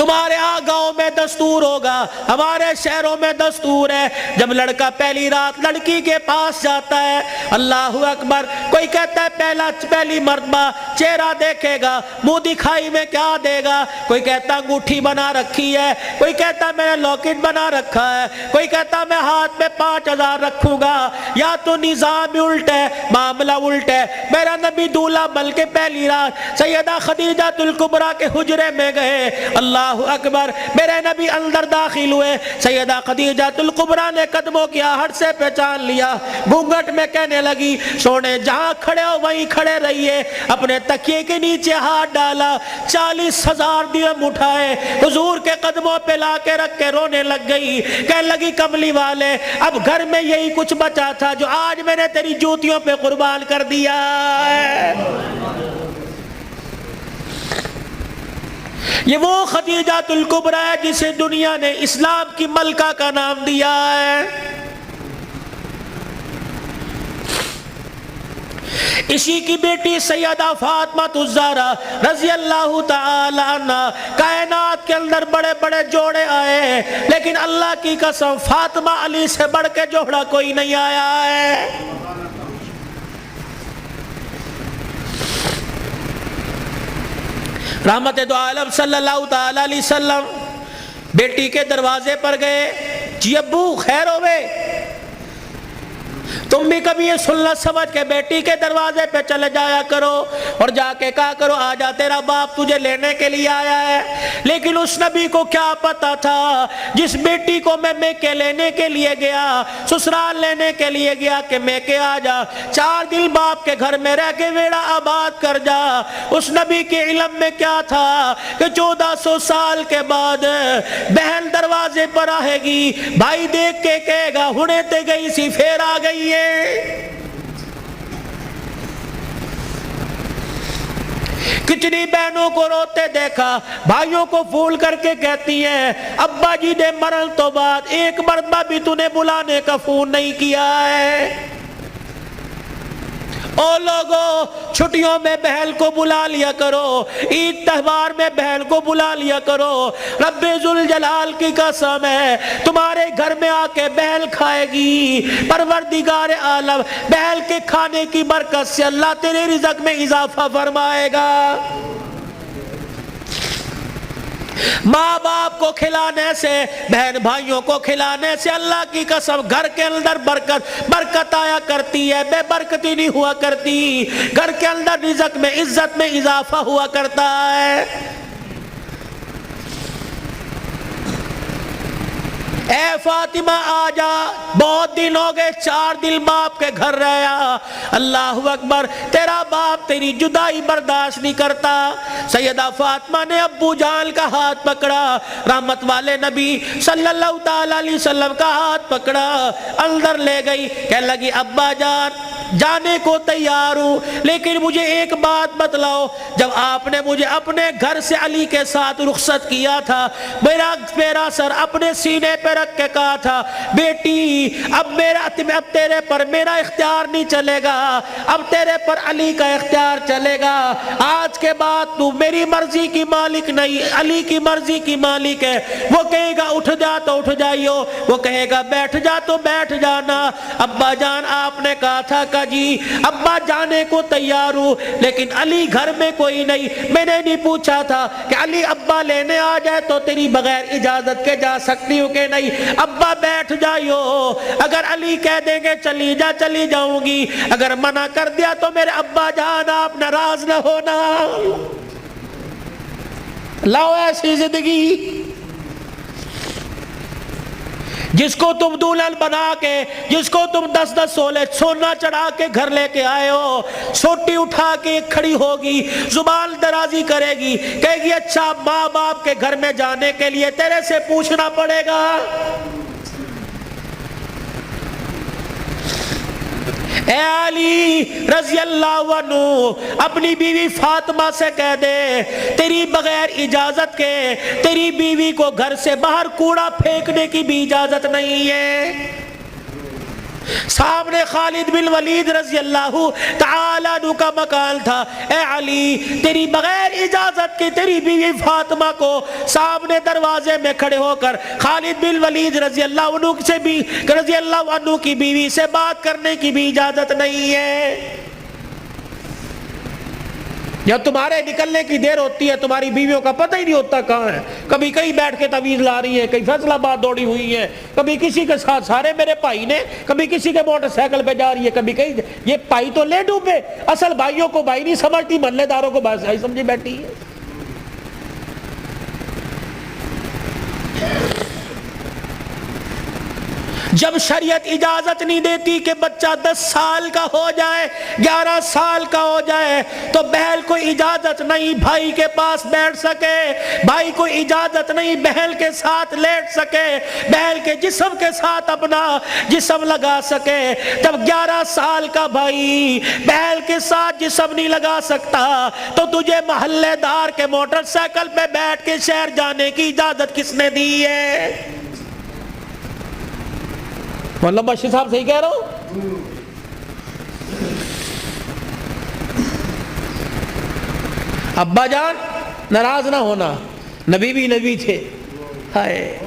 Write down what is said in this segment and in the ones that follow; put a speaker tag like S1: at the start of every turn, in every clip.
S1: تمہارے ہاں گاؤں میں دستور ہوگا، ہمارے شہروں میں دستور ہے، جب لڑکا پہلی رات لڑکی کے پاس جاتا ہے، اللہ اکبر، کوئی کہتا ہے پہلی مرتبہ چہرہ دیکھے گا، منہ دکھائی میں کیا دے گا، کوئی کہتا انگوٹھی بنا رکھی ہے، کوئی کہتا میں نے لاکٹ بنا رکھا ہے، کوئی کہتا میں ہاتھ میں 5000 رکھوں گا، یا تو نظام الٹ ہے، معاملہ الٹ ہے۔ میرا نبی دولہا بن کے پہلی رات سیدہ خدیجہ الکبریٰ کے حجرے میں گئے، اللہ اکبر، میرے نبی اندر داخل ہوئے، سیدہ خدیجہ الکبریٰ نے قدموں کی آہٹ سے پہچان لیا، گھونگھٹ میں کہنے لگی سونے جہاں کھڑے ہو وہیں کھڑے رہیے، اپنے تکیے کے نیچے ہاتھ ڈالا، 40,000 درہم اٹھائے، حضور کے قدموں پہ لا کے رکھ کے رونے لگ گئی، کہنے لگی کملی والے اب گھر میں یہی کچھ بچا تھا جو آج میں نے تیری جوتیوں پہ قربان کر دیا ہے۔ یہ وہ خدیجہ الکبریٰ ہے جسے دنیا نے اسلام کی ملکہ کا نام دیا ہے۔ اسی کی بیٹی سیدہ فاطمہ الزہرا رضی اللہ تعالی عنہ، کائنات کے اندر بڑے بڑے جوڑے آئے لیکن اللہ کی قسم فاطمہ علی سے بڑھ کے جوڑا کوئی نہیں آیا ہے۔ رحمت دو عالم صلی اللہ تعالی علیہ وسلم بیٹی کے دروازے پر گئے، جی ابو خیر ہوئے، تم بھی کبھی یہ سننا سمجھ کے بیٹی کے دروازے پہ چلے جایا کرو اور جا کے کہا کرو آجا تیرا باپ تجھے لینے کے لیے آیا ہے۔ لیکن اس نبی کو کیا پتا تھا جس بیٹی کو میں میکے لینے کے لیے گیا، سسرال لینے کے لیے گیا کہ میکے آجا، 4 دن باپ کے گھر میں رہ کے ویڑا آباد کر جا، اس نبی کے علم میں کیا تھا کہ 1400 سال کے بعد بہن دروازے پر آئے گی، بھائی دیکھ کے کہے گا ہنے تے گئی سی پھر آ گئی ہے۔ کتنی بہنوں کو روتے دیکھا، بھائیوں کو پھول کر کے کہتی ہیں ابا جی نے مرن تو بعد ایک مرتبہ بھی تو نے بلانے کا فون نہیں کیا ہے۔ او لوگو چھٹیوں میں بہن کو بلا لیا کرو، عید تہوار میں بہن کو بلا لیا کرو، رب ذوالجلال کی قسم ہے تمہارے گھر میں آ کے بہن کھائے گی، پروردگار عالم بہن کے کھانے کی برکت سے اللہ تیرے رزق میں اضافہ فرمائے گا۔ ماں باپ کو کھلانے سے، بہن بھائیوں کو کھلانے سے اللہ کی قسم گھر کے اندر برکت آیا کرتی ہے، بے برکتی نہیں ہوا کرتی، گھر کے اندر رزق میں عزت میں اضافہ ہوا کرتا ہے۔ اے فاطمہ آجا، بہت دن ہو گئے، 4 دن باپ کے گھر رہا، اللہ اکبر، تیرا باپ تیری جدائی برداشت نہیں کرتا۔ سیدہ فاطمہ نے ابو جان کا ہاتھ پکڑا، رحمت والے نبی صلی اللہ تعالی علیہ وسلم کا ہاتھ پکڑا، اندر لے گئی، کہنے لگی ابا جان جانے کو تیار ہوں لیکن مجھے ایک بات بتلاؤ، جب آپ نے مجھے اپنے گھر سے علی کے ساتھ رخصت کیا تھا، میرا سر اپنے سینے پہ رکھ کے کہا تھا بیٹی اب تیرے پر میرا اختیار نہیں چلے گا، اب تیرے پر علی کا اختیار چلے گا، آج کے بعد تو میری مرضی کی مالک نہیں، علی کی مرضی کی مالک ہے، وہ کہے گا اٹھ جا تو اٹھ جائیو، وہ کہے گا بیٹھ جا تو بیٹھ جانا۔ ابا جان آپ نے کہا تھا کہ جی ابا جانے کو تیار ہوں لیکن علی گھر میں کوئی نہیں، میں نے نہیں پوچھا تھا کہ علی ابا لینے آ جائے تو تیری بغیر اجازت کے جا سکتی ہوں کہ نہیں، ابا بیٹھ جائیو، اگر علی کہہ دیں گے چلی جا چلی جاؤں گی، اگر منع کر دیا تو میرے ابا جان آپ ناراض نہ ہونا۔ لاؤ ایسی زندگی جس کو تم دلہن بنا کے، جس کو تم 10-10 سولے سونا چڑھا کے گھر لے کے آئے ہو، سوٹی اٹھا کے کھڑی ہوگی، زبان درازی کرے گی، کہے گی اچھا ماں باپ کے گھر میں جانے کے لیے تیرے سے پوچھنا پڑے گا۔ اے علی رضی اللہ عنہ اپنی بیوی فاطمہ سے کہہ دے تیری بغیر اجازت کے تیری بیوی کو گھر سے باہر کوڑا پھینکنے کی بھی اجازت نہیں ہے۔ سامنے خالد بن ولید رضی اللہ تعالیٰ عنہ کا مکان تھا. اے علی تیری بغیر اجازت کے تیری بیوی فاطمہ کو سامنے دروازے میں کھڑے ہو کر خالد بن ولید رضی اللہ عنہ کی بیوی سے بات کرنے کی بھی اجازت نہیں ہے. جب تمہارے نکلنے کی دیر ہوتی ہے تمہاری بیویوں کا پتہ ہی نہیں ہوتا کہاں ہے. کبھی کہیں بیٹھ کے تعویذ لا رہی ہیں, کہیں فیصلہ آباد دوڑی ہوئی ہیں, کبھی کسی کے ساتھ سارے میرے بھائی نے, کبھی کسی کے موٹر سائیکل پہ جا رہی ہے, کبھی کہیں. یہ بھائی تو لے ڈوبے, اصل بھائیوں کو بھائی نہیں سمجھتی, محلے داروں کو بھائی سمجھی بیٹھی ہے. جب شریعت اجازت نہیں دیتی کہ بچہ 10 سال کا ہو جائے, 11 سال کا ہو جائے, تو بہن کو اجازت نہیں بھائی کے پاس بیٹھ سکے, بھائی کو اجازت نہیں بہن کے ساتھ لیٹ سکے, بہن کے جسم کے ساتھ اپنا جسم لگا سکے. جب 11 سال کا بھائی بہن کے ساتھ جسم نہیں لگا سکتا تو تجھے محلے دار کے موٹر سائیکل پہ بیٹھ کے شہر جانے کی اجازت کس نے دی ہے؟ مولانا بشیر صاحب صحیح کہہ رہا ہوں؟ ابا جان ناراض نہ ہونا, نبی بھی نبی تھے. ہائے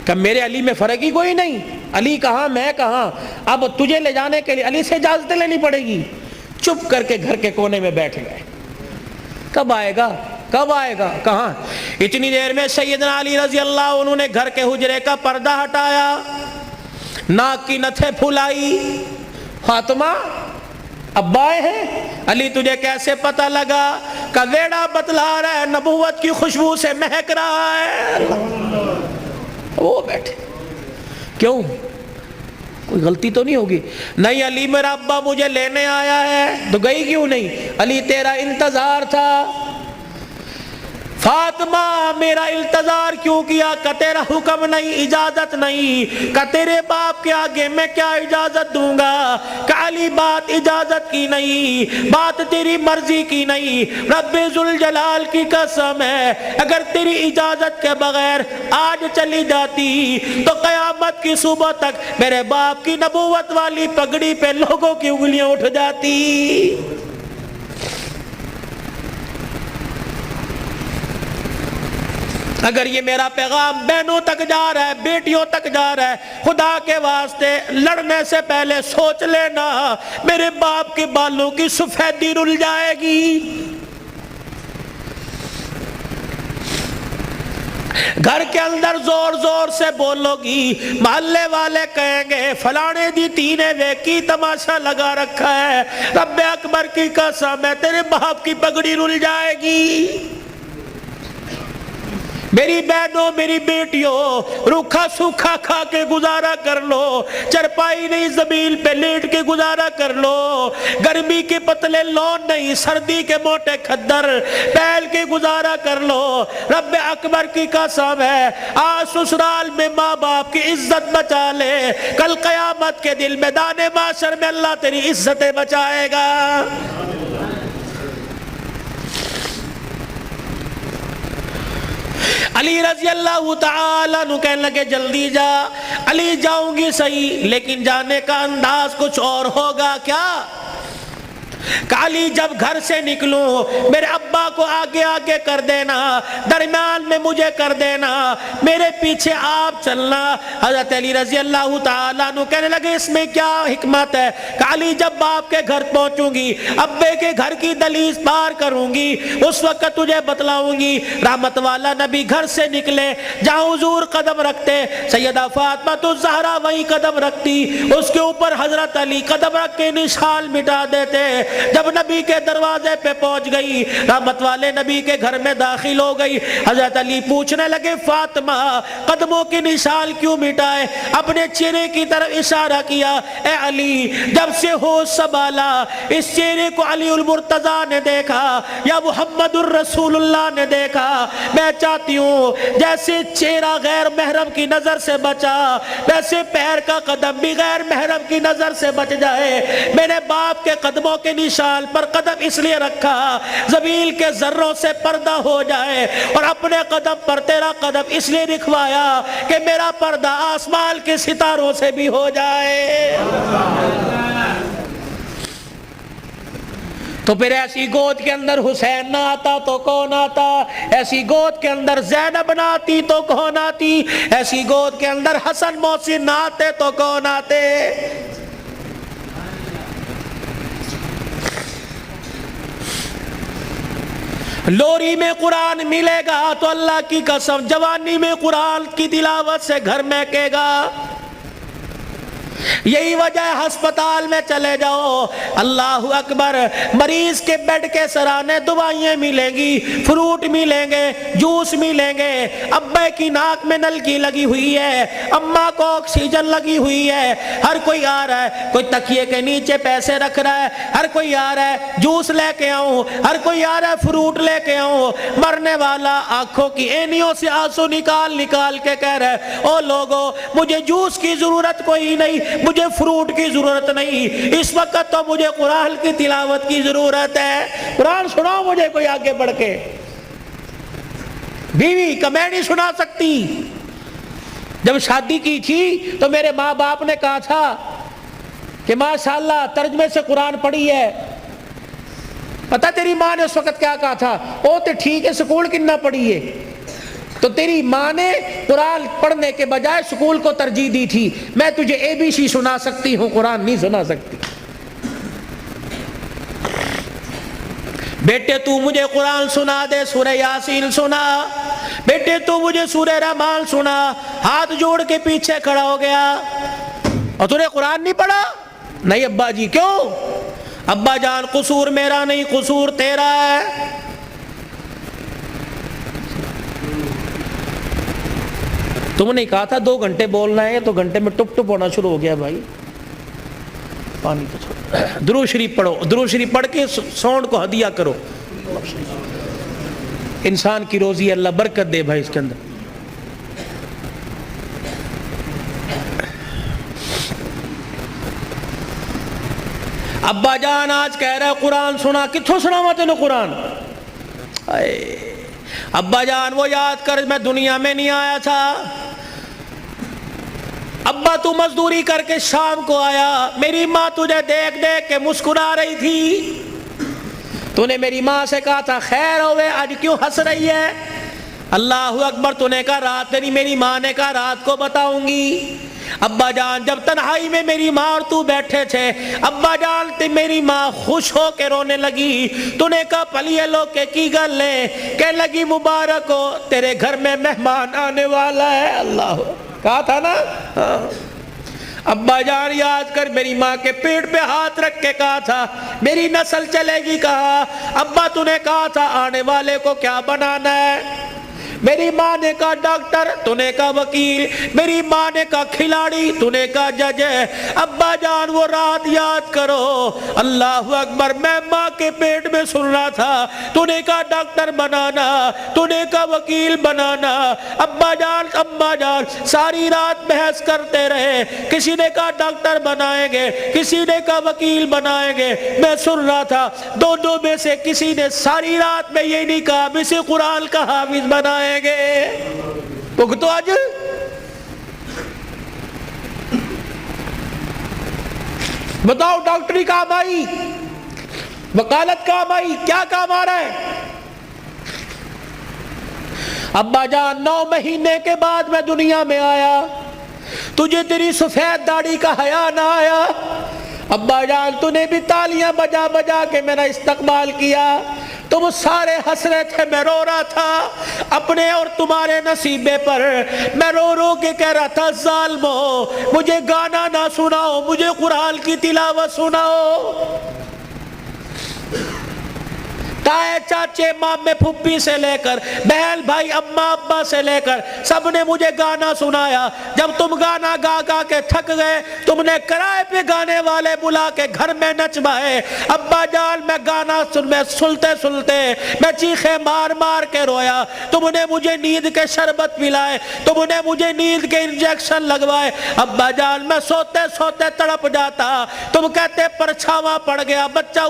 S1: کہ میرے علی میں فرق ہی کوئی نہیں, علی کہاں میں کہاں, اب تجھے لے جانے کے لیے علی سے اجازت لینی پڑے گی. چپ کر کے گھر کے کونے میں بیٹھ گئے. کب آئے گا, کب آئے گا, کہاں. اتنی دیر میں سیدنا علی رضی اللہ عنہ نے گھر کے حجرے کا پردہ ہٹایا, ناک کی نتھے پھلائی. فاطمہ ابا آئے ہیں. علی تجھے کیسے پتہ لگا؟ کہ ویڑا بتلا رہا ہے, نبوت کی خوشبو سے مہک رہا ہے. وہ بیٹھے. کیوں, کوئی غلطی تو نہیں ہوگی؟ نہیں علی میرا ابا مجھے لینے آیا ہے. تو گئی کیوں نہیں؟ علی تیرا انتظار تھا. فاطمہ میرا انتظار کیوں کیا؟ کہ تیرا حکم نہیں, اجازت نہیں. کہ تیرے باپ کے آگے میں کیا اجازت دوں گا؟ کہ علی بات اجازت کی نہیں, بات تیری مرضی کی نہیں. رب ذوالجلال کی قسم ہے اگر تیری اجازت کے بغیر آج چلی جاتی تو قیامت کی صبح تک میرے باپ کی نبوت والی پگڑی پہ لوگوں کی انگلیاں اٹھ جاتی. اگر یہ میرا پیغام بہنوں تک جا رہا ہے, بیٹیوں تک جا رہا ہے, خدا کے واسطے لڑنے سے پہلے سوچ لینا میرے باپ کے بالوں کی سفیدی رل جائے گی. گھر کے اندر زور زور سے بولو گی, محلے والے کہیں گے فلانے دی تینے ویکی تماشا لگا رکھا ہے. رب اکبر کی قسم ہے تیرے باپ کی پگڑی رل جائے گی. میری بہنوں میری بیٹیوں روکھا سوکھا کھا کے گزارا کر لو, چرپائی نہیں زمین پہ لیٹ کے گزارا کر لو, گرمی کے پتلے لون نہیں سردی کے موٹے کھدر پہل کے گزارا کر لو. رب اکبر کی قسم ہے آج سسرال میں ماں باپ کی عزت بچا لے, کل قیامت کے دل میدان معاشر میں اللہ تیری عزتیں بچائے گا. علی رضی اللہ تعالیٰ عنہ کہنے لگے جلدی جا. علی جاؤں گی صحیح لیکن جانے کا انداز کچھ اور ہوگا. کیا؟ علی جب گھر سے نکلوں میرے ابا کو آگے آگے کر دینا, درمیان میں مجھے کر دینا, میرے پیچھے آپ چلنا. حضرت علی رضی اللہ تعالیٰ عنہ کہنے لگے اس میں کیا حکمت ہے؟ کہ علی جب باپ کے گھر پہنچوں گی, ابے کے گھر کی دہلیز پار کروں گی, اس وقت تجھے بتلاؤں گی. رحمت والا نبی گھر سے نکلے, جہاں حضور قدم رکھتے سیدہ فاطمہ الزہرا وہیں قدم رکھتی, اس کے اوپر حضرت علی قدم رکھ کے نشان مٹا دیتے. جب نبی کے دروازے پہ پہنچ گئی, رحمت والے نبی کے گھر میں داخل ہو گئی, حضرت علی پوچھنے لگے فاطمہ قدموں کی نشان کیوں مٹائے؟ اپنے چہرے کی طرف اشارہ کیا. اے علی جب سے ہوش سنبھالا اس چہرے کو علی المرتضیٰ نے دیکھا یا محمد الرسول اللہ نے دیکھا, میں چاہتی ہوں جیسے چہرہ غیر محرم کی نظر سے بچا ویسے پیر کا قدم بھی غیر محرم کی نظر سے بچ جائے. میں نے باپ کے قدموں کے نشان پر قدم اس لیے رکھا زمین کے ذروں سے پردہ ہو جائے، اور اپنے قدم پر تیرا قدم اس لیے رکھوایا کہ میرا پردہ آسمان کے ستاروں سے بھی ہو جائے۔ تو پھر ایسی گود کے اندر حسین نہ آتا تو کون آتا؟ ایسی گود کے اندر زینب نہ آتی تو کون آتی؟ ایسی گود کے اندر حسن محسن نہ آتے تو کون آتے؟ لوری میں قرآن ملے گا تو اللہ کی قسم جوانی میں قرآن کی تلاوت سے گھر مہکے گا۔ یہی وجہ ہے ہسپتال میں چلے جاؤ، اللہ اکبر، مریض کے بیڈ کے سرانے دوائیں ملیں گی، فروٹ ملیں گے، جوس ملیں گے، ابے کی ناک میں نلکی لگی ہوئی ہے، اماں کو آکسیجن لگی ہوئی ہے، ہر کوئی آ رہا ہے، کوئی تکیے کے نیچے پیسے رکھ رہا ہے، ہر کوئی آ رہا ہے جوس لے کے آؤں، ہر کوئی آ رہا ہے فروٹ لے کے آؤں۔ مرنے والا آنکھوں کی اینیوں سے آنسو نکال نکال کے کہہ رہا ہے، او لوگو مجھے جوس کی ضرورت کوئی نہیں، مجھے فروٹ کی ضرورت نہیں، اس وقت تو مجھے قرآن کی تلاوت کی ضرورت ہے۔ قرآن سناؤ مجھے کوئی آگے بڑھ کے۔ بیوی کا میں نہیں سنا سکتی۔ جب شادی کی تھی تو میرے ماں باپ نے کہا تھا کہ ماشاءاللہ ترجمے سے قرآن پڑھی ہے۔ پتہ تیری ماں نے اس وقت کیا کہا تھا؟ او تے ٹھیک ہے سکول کنا پڑھی ہے۔ تو تیری ماں نے قرآن پڑھنے کے بجائے سکول کو ترجیح دی تھی۔ میں تجھے اے بی سی سنا سکتی ہوں، قرآن نہیں سنا سکتی۔ بیٹے تو مجھے قرآن سنا دے، سورہ یاسین سنا، بیٹے تو مجھے سورہ رحمان سنا۔ ہاتھ جوڑ کے پیچھے کھڑا ہو گیا، اور تو نے قرآن نہیں پڑھا؟ نہیں ابا جی۔ کیوں؟ ابا جان قصور میرا نہیں، قصور تیرا ہے۔ تم نے کہا تھا 2 گھنٹے بولنا ہے، تو گھنٹے میں ٹپ ٹپ ہونا شروع ہو گیا بھائی۔ پانی تو چھوڑو، درود شریف پڑھو، درود شریف پڑھ کے ساؤنڈ کو ہدیہ کرو۔ انسان کی روزی اللہ برکت دے بھائی اس کے اندر۔ ابا جان آج کہہ رہا ہے قرآن سنا، کتھوں سنا ہوا تینوں قرآن؟ ابا جان وہ یاد کر میں دنیا میں نہیں آیا تھا۔ ابا تو مزدوری کر کے شام کو آیا، میری ماں تجھے دیکھ دیکھ کے مسکرا رہی تھی، تو نے میری ماں سے کہا تھا خیر ہوئے آج کیوں ہنس رہی ہے؟ اللہ اکبر، تو نے کہا رات نہیں، میری ماں نے کہا رات کو بتاؤں گی۔ ابا جان جب تنہائی میں میری ماں اور تو بیٹھے تھے، ابا جان تے میری ماں خوش ہو کے رونے لگی، تو نے کہا پلیے لو کے کی گل لے، کہ لگی مبارک ہو تیرے گھر میں مہمان آنے والا ہے۔ اللہ کہا تھا نا۔ ابا جان یاد کر، میری ماں کے پیٹ پہ ہاتھ رکھ کے کہا تھا میری نسل چلے گی کہا۔ ابا تو نے کہا تھا آنے والے کو کیا بنانا ہے؟ میری ماں نے کہا ڈاکٹر، تو نے کہا وکیل، میری ماں نے کہا کھلاڑی، تو نے کہا جج ہے۔ ابا جان وہ رات یاد کرو، اللہ اکبر، میں ماں کے پیٹ میں سن رہا تھا، تو نے کہا ڈاکٹر بنانا، تو نے کہا وکیل بنانا۔ ابا جان اماں جان ساری رات بحث کرتے رہے، کسی نے کہا ڈاکٹر بنائیں گے، کسی نے کہا وکیل بنائیں گے۔ میں سن رہا تھا دونوں میں سے کسی نے ساری رات میں یہ نہیں کہا اسے قرآن کا حافظ بنائیں گے۔ تو آج بتاؤ ڈاکٹری کام آئی، وکالت کام آئی، کیا کام آ رہا ہے؟ ابا جان 9 مہینے کے بعد میں دنیا میں آیا، تجھے تیری سفید داڑھی کا حیا نہ آیا؟ ابا جان تو نے بھی تالیاں بجا بجا کے میرا استقبال کیا، تم سارے ہنس رہے تھے، میں رو رہا تھا اپنے اور تمہارے نصیبے پر۔ میں رو رو کے کہہ رہا تھا ظالمو مجھے گانا نہ سناؤ، مجھے قرآن کی تلاوت سناؤ۔ تائے چاچے مامے پھپھی سے لے کر بہن بھائی اماں ابا سے لے کر سب نے مجھے گانا سنایا۔ جب تم گانا گا گا کے تھک گئے، تم نے کرائے پہ گانے والے بلا کے گھر میں نچوائے۔ ابا جان میں گانا سنتے سنتے میں چیخے مار مار کے رویا۔ تم نے مجھے نیند کے شربت پلائے، تم نے مجھے نیند کے انجیکشن لگوائے۔ ابا جان میں سوتے سوتے تڑپ جاتا، تم کہتے پرچھاواں پڑ گیا، بچہ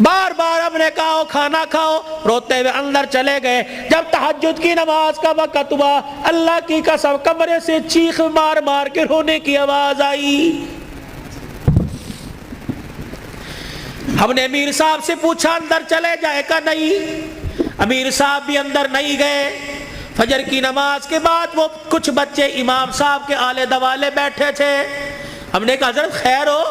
S1: بار بار ہم نے کہا کھانا کھاؤ، روتے ہوئے اندر چلے گئے۔ جب تہجد کی نماز کا وقت ہوا، اللہ کی قسم کمرے سے چیخ مار مار کے رونے کی آواز آئی۔ ہم نے امیر صاحب سے پوچھا اندر چلے جائے کا؟ نہیں، امیر صاحب بھی اندر نہیں گئے۔ فجر کی نماز کے بعد وہ کچھ بچے امام صاحب کے آلے دوالے بیٹھے تھے۔ ہم نے کہا حضرت خیر ہو؟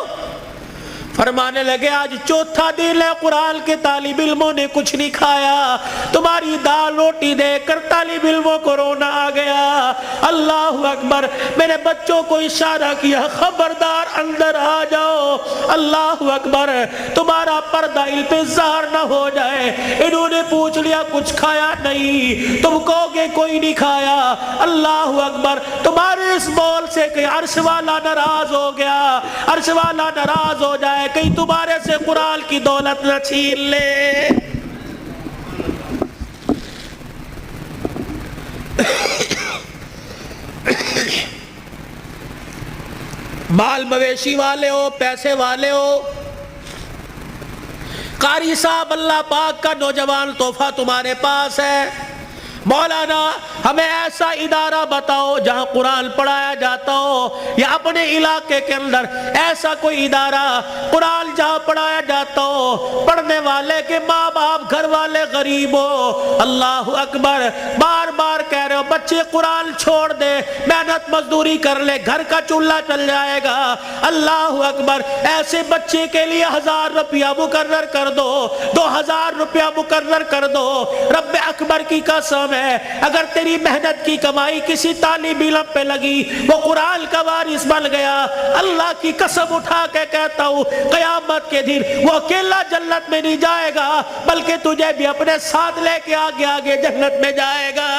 S1: فرمانے لگے آج چوتھا دن ہے قرآن کے طالب علموں نے کچھ نہیں کھایا، تمہاری دال روٹی دیکھ کر طالب علموں کو رونا آ گیا۔ اللہ اکبر، میں نے بچوں کو اشارہ کیا خبردار اندر آ جاؤ۔ اللہ اکبر، تمہارا پردہ ان پہ ظاہر نہ ہو جائے۔ انہوں نے پوچھ لیا کچھ کھایا؟ نہیں۔ تم کہو گے کوئی نہیں کھایا؟ اللہ اکبر، تمہارے اس بول سے کہ عرش والا ناراض ہو گیا، عرش والا ناراض ہو جائے، کہیں تمہارے سے قرآن کی دولت نہ چھین لے۔ مال مویشی والے ہو، پیسے والے ہو، قاری صاحب اللہ پاک کا نوجوان تحفہ تمہارے پاس ہے، مولانا ہمیں ایسا ادارہ بتاؤ جہاں قرآن پڑھایا جاتا ہو، یا اپنے علاقے کے اندر ایسا کوئی ادارہ قرآن جہاں پڑھایا جاتا ہو، پڑھنے والے کے ماں باپ گھر والے غریب ہو۔ اللہ اکبر، بار بار کہہ رہے ہو بچے قرآن چھوڑ دے، محنت مزدوری کر لے، گھر کا چولہا چل جائے گا۔ اللہ اکبر، ایسے بچے کے لیے 1000 روپیہ مقرر کر دو، 2000 روپیہ مقرر کر دو۔ رب اکبر کی قسم ہے، اگر تیری محنت کی کمائی کسی طالب علم پہ لگی، وہ قرآن کا وارث بن گیا، اللہ کی قسم اٹھا کے کہتا ہوں قیامت کے دن وہ اکیلا جنت میں نہیں جائے گا، بلکہ تجھے بھی اپنے ساتھ لے کے آگے آگے جنت میں جائے گا۔